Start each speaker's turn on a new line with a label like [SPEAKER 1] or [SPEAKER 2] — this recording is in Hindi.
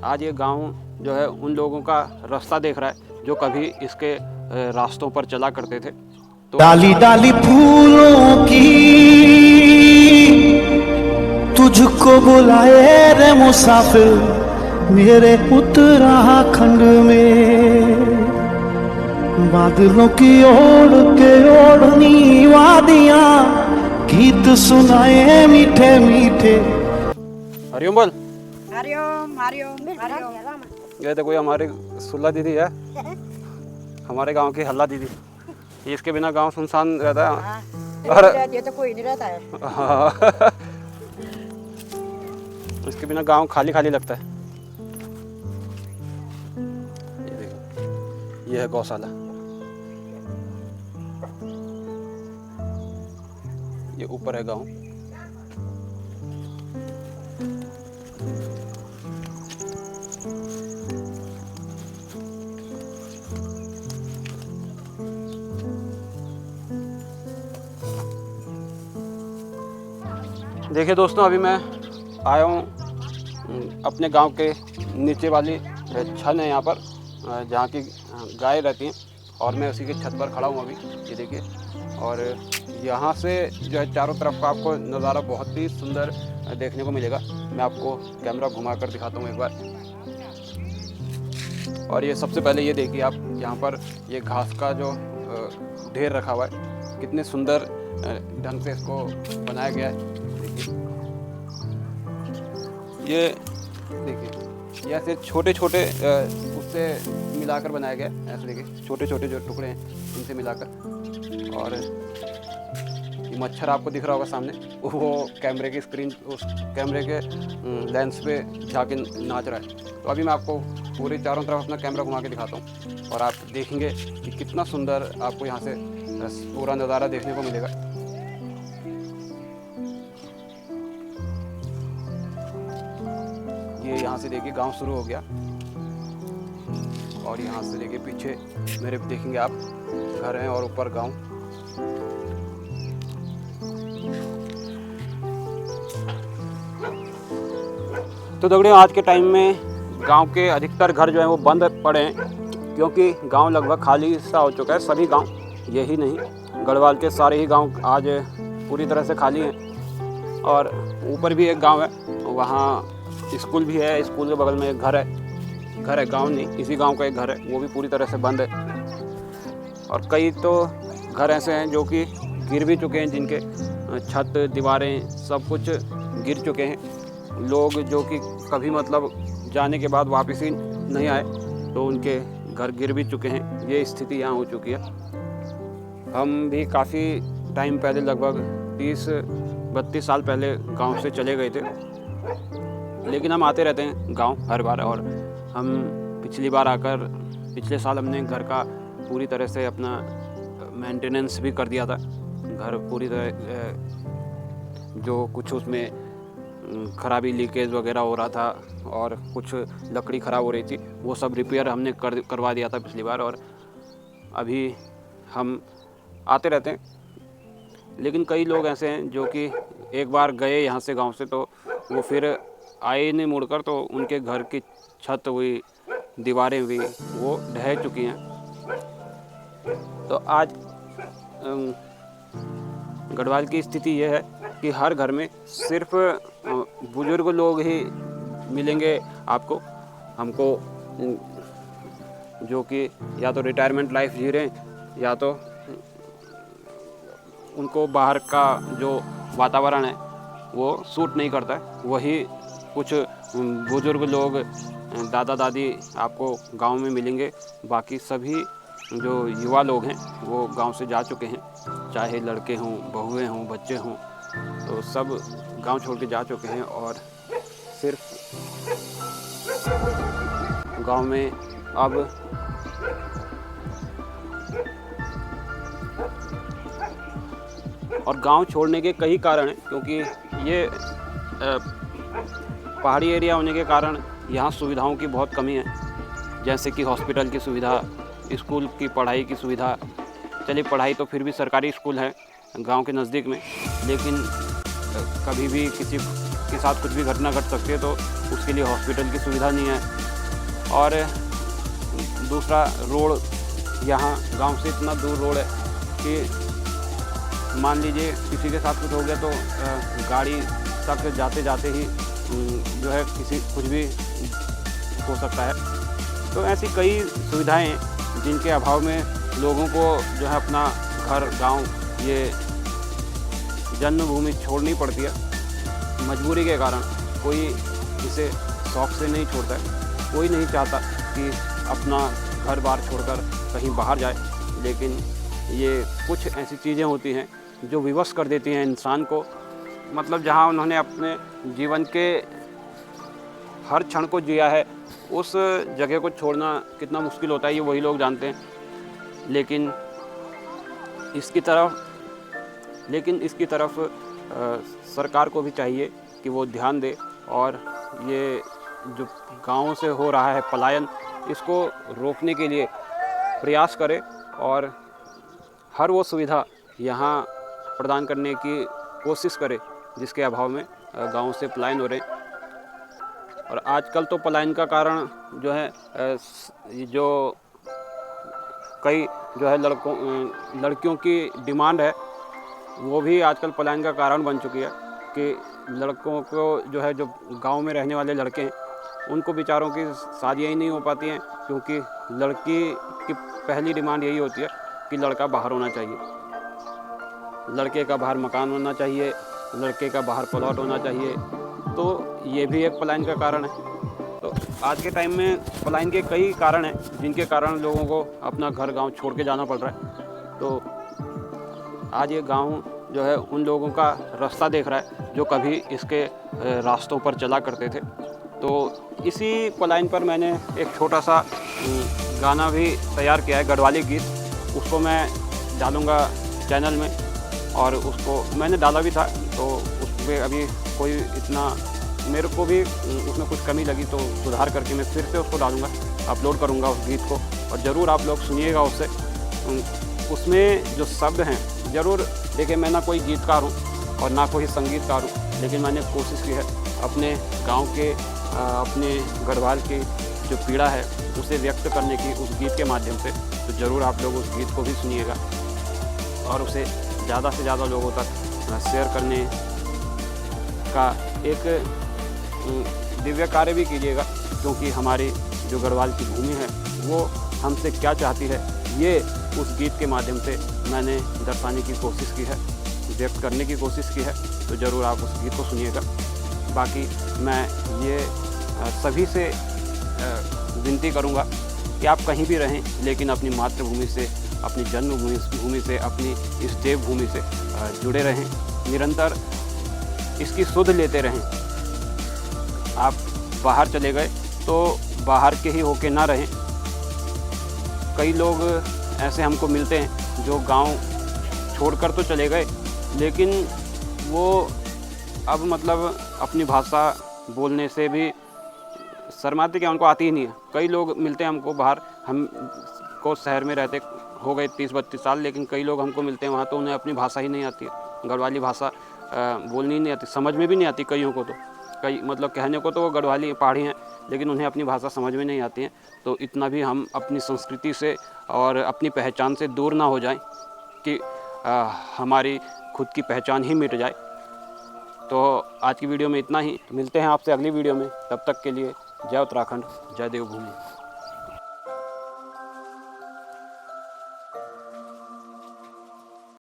[SPEAKER 1] आज ये गांव जो है उन लोगों का रास्ता देख रहा है जो कभी इसके रास्तों पर चला करते थे। तो
[SPEAKER 2] डाली डाली फूलों की तुझको बुलाए रे मुसाफिर मेरे उत्तराखंड में, बादलों की ओढ़ के ओढ़नी वादियां गीत सुनाए मीठे मीठे।
[SPEAKER 1] हरिओम बोल।
[SPEAKER 3] हरिओम हरिओम हरिओम।
[SPEAKER 1] ये देखो, ये हमारी सुल्ला दीदी है, हमारे गांव की हल्ला दीदी। इसके बिना गांव सुनसान रहता है।
[SPEAKER 3] हाँ, ये तो कोई नहीं रहता है।
[SPEAKER 1] हाँ। इसके बिना गांव खाली खाली लगता है। ये देखो, ये है गौशाला। ये ऊपर है गांव। देखिए दोस्तों, अभी मैं आया हूँ अपने गांव के नीचे वाली छन है यहाँ पर, जहाँ की गाय रहती हैं, और मैं उसी के छत पर खड़ा हूँ अभी। ये देखिए, और यहाँ से जो है चारों तरफ का आपको नज़ारा बहुत ही सुंदर देखने को मिलेगा। मैं आपको कैमरा घुमा कर दिखाता हूँ एक बार। और ये सबसे पहले ये देखिए आप, यहाँ पर ये घास का जो ढेर रखा हुआ है, कितने सुंदर ढंग से इसको बनाया गया है। ये देखिए, ये ऐसे छोटे छोटे उससे मिलाकर बनाया गया है। ऐसे देखिए, छोटे छोटे जो टुकड़े हैं उनसे मिलाकर। और ये मच्छर आपको दिख रहा होगा सामने, वो कैमरे की स्क्रीन, उस कैमरे के लेंस पे जाके नाच रहा है। तो अभी मैं आपको पूरी चारों तरफ अपना कैमरा घुमा के दिखाता हूँ, और आप देखेंगे कि कितना सुंदर आपको यहाँ से पूरा नज़ारा देखने को मिलेगा। ये यहाँ से देखिए गांव शुरू हो गया, और यहाँ से देखिए पीछे मेरे देखेंगे आप घर हैं, और ऊपर गांव। तो दगड़ियों, आज के टाइम में गांव के अधिकतर घर जो हैं वो बंद पड़े हैं, क्योंकि गांव लगभग खाली सा हो चुका है। सभी गांव, यही नहीं, गढ़वाल के सारे ही गांव आज पूरी तरह से खाली हैं। और ऊपर भी एक गांव है, वहाँ स्कूल भी है, स्कूल के बगल में एक घर है, गांव नहीं, इसी गांव का एक घर है, वो भी पूरी तरह से बंद है। और कई तो घर ऐसे हैं जो कि गिर भी चुके हैं, जिनके छत दीवारें सब कुछ गिर चुके हैं। लोग जो कि कभी मतलब जाने के बाद वापस ही नहीं आए, तो उनके घर गिर भी चुके हैं। ये स्थिति यहाँ हो चुकी है। हम भी काफ़ी टाइम पहले, लगभग 30-32 साल पहले गांव से चले गए थे, लेकिन हम आते रहते हैं गांव हर बार। और हम पिछली बार आकर, पिछले साल हमने घर का पूरी तरह से अपना मेंटेनेंस भी कर दिया था। घर पूरी तरह जो कुछ उसमें खराबी, लीकेज वगैरह हो रहा था, और कुछ लकड़ी ख़राब हो रही थी, वो सब रिपेयर हमने करवा दिया था पिछली बार। और अभी हम आते रहते हैं, लेकिन कई लोग ऐसे हैं जो कि एक बार गए यहाँ से, गांव से, तो वो फिर आए नहीं मुड़कर, तो उनके घर की छत हुई, दीवारें हुई, वो ढह चुकी हैं। तो आज गढ़वाल की स्थिति ये है कि हर घर में सिर्फ बुजुर्ग लोग ही मिलेंगे आपको, हमको, जो कि या तो रिटायरमेंट लाइफ जी रहे हैं, या तो उनको बाहर का जो वातावरण है वो सूट नहीं करता है। वही कुछ बुजुर्ग लोग, दादा दादी आपको गांव में मिलेंगे। बाकी सभी जो युवा लोग हैं वो गांव से जा चुके हैं, चाहे लड़के हों, बहुएं हों, बच्चे हों, तो सब गांव छोड़ के जा चुके हैं। और सिर्फ गांव में अब और गांव छोड़ने के कई कारण हैं, क्योंकि ये पहाड़ी एरिया होने के कारण यहाँ सुविधाओं की बहुत कमी है, जैसे कि हॉस्पिटल की सुविधा, स्कूल की पढ़ाई की सुविधा। चलिए, पढ़ाई तो फिर भी सरकारी स्कूल है गांव के नज़दीक में, लेकिन कभी भी किसी के साथ कुछ भी घटना घट सकती है तो उसके लिए हॉस्पिटल की सुविधा नहीं है। और दूसरा, रोड यहाँ गांव से इतना दूर रोड है कि मान लीजिए किसी के साथ कुछ हो गया तो गाड़ी तक जाते जाते ही जो है कुछ भी हो सकता है। तो ऐसी कई सुविधाएं हैं जिनके अभाव में लोगों को जो है अपना घर, गांव, ये जन्मभूमि छोड़नी पड़ती है मजबूरी के कारण। कोई इसे शौक़ से नहीं छोड़ता है, कोई नहीं चाहता कि अपना घर बार छोड़कर कहीं बाहर जाए, लेकिन ये कुछ ऐसी चीज़ें होती हैं जो विवश कर देती हैं इंसान को। मतलब जहाँ उन्होंने अपने जीवन के हर क्षण को जिया है, उस जगह को छोड़ना कितना मुश्किल होता है ये वही लोग जानते हैं। लेकिन इसकी तरफ सरकार को भी चाहिए कि वो ध्यान दे और ये जो गाँव से हो रहा है पलायन, इसको रोकने के लिए प्रयास करे और हर वो सुविधा यहाँ प्रदान करने की कोशिश करे जिसके अभाव में गाँव से पलायन हो रहे हैं। और आजकल तो पलायन का कारण जो है जो कई जो है लड़कियों की डिमांड है, वो भी आजकल पलायन का कारण बन चुकी है कि लड़कों को जो है, जो गांव में रहने वाले लड़के हैं, उनको बेचारों की शादियाँ ही नहीं हो पाती हैं, क्योंकि लड़की की पहली डिमांड यही होती है कि लड़का बाहर होना चाहिए, लड़के का बाहर मकान होना चाहिए, लड़के का बाहर प्लॉट होना चाहिए। तो ये भी एक पलायन का कारण है। तो आज के टाइम में पलायन के कई कारण हैं जिनके कारण लोगों को अपना घर गांव छोड़ के जाना पड़ रहा है। तो आज ये गांव जो है उन लोगों का रास्ता देख रहा है जो कभी इसके रास्तों पर चला करते थे। तो इसी पलायन पर मैंने एक छोटा सा गाना भी तैयार किया है, गढ़वाली गीत। उसको मैं डालूँगा चैनल में, और उसको मैंने डाला भी था, तो उस पर अभी कोई इतना मेरे को भी उसमें कुछ कमी लगी तो सुधार करके मैं फिर से उसको डालूँगा, अपलोड करूँगा उस गीत को, और ज़रूर आप लोग सुनिएगा उससे। उसमें जो शब्द हैं, ज़रूर देखिए, मैं ना कोई गीतकार हूँ और ना कोई संगीतकार हूँ, लेकिन मैंने कोशिश की है अपने गांव के अपने गढ़वाल की जो पीड़ा है उसे व्यक्त करने की उस गीत के माध्यम से। तो ज़रूर आप लोग उस गीत को भी सुनिएगा और उसे ज़्यादा से ज़्यादा लोगों तक शेयर करने का एक दिव्य कार्य भी कीजिएगा, क्योंकि हमारी जो गढ़वाल की भूमि है वो हमसे क्या चाहती है, ये उस गीत के माध्यम से मैंने दर्शाने की कोशिश की है, व्यक्त करने की कोशिश की है। तो ज़रूर आप उस गीत को सुनिएगा। बाकी मैं ये सभी से विनती करूँगा कि आप कहीं भी रहें, लेकिन अपनी मातृभूमि से, अपनी जन्मभूमि से, अपनी इस देवभूमि से जुड़े रहें, निरंतर इसकी सुध लेते रहें। आप बाहर चले गए तो बाहर के ही होके ना रहें। कई लोग ऐसे हमको मिलते हैं जो गांव छोड़कर तो चले गए, लेकिन वो अब मतलब अपनी भाषा बोलने से भी शर्माते, क्या उनको आती ही नहीं है। कई लोग मिलते हैं हमको बाहर, हम को शहर में रहते हो गए 30-32 साल, लेकिन कई लोग हमको मिलते हैं वहाँ तो उन्हें अपनी भाषा ही नहीं आती है, गढ़वाली भाषा बोलनी नहीं आती, समझ में भी नहीं आती कईयों को। तो कई मतलब कहने को तो वो गढ़वाली पहाड़ी हैं, लेकिन उन्हें अपनी भाषा समझ में नहीं आती है। तो इतना भी हम अपनी संस्कृति से और अपनी पहचान से दूर ना हो जाएं कि हमारी खुद की पहचान ही मिट जाए। तो आज की वीडियो में इतना ही, मिलते हैं आपसे अगली वीडियो में। तब तक के लिए जय उत्तराखंड, जय देवभूमि।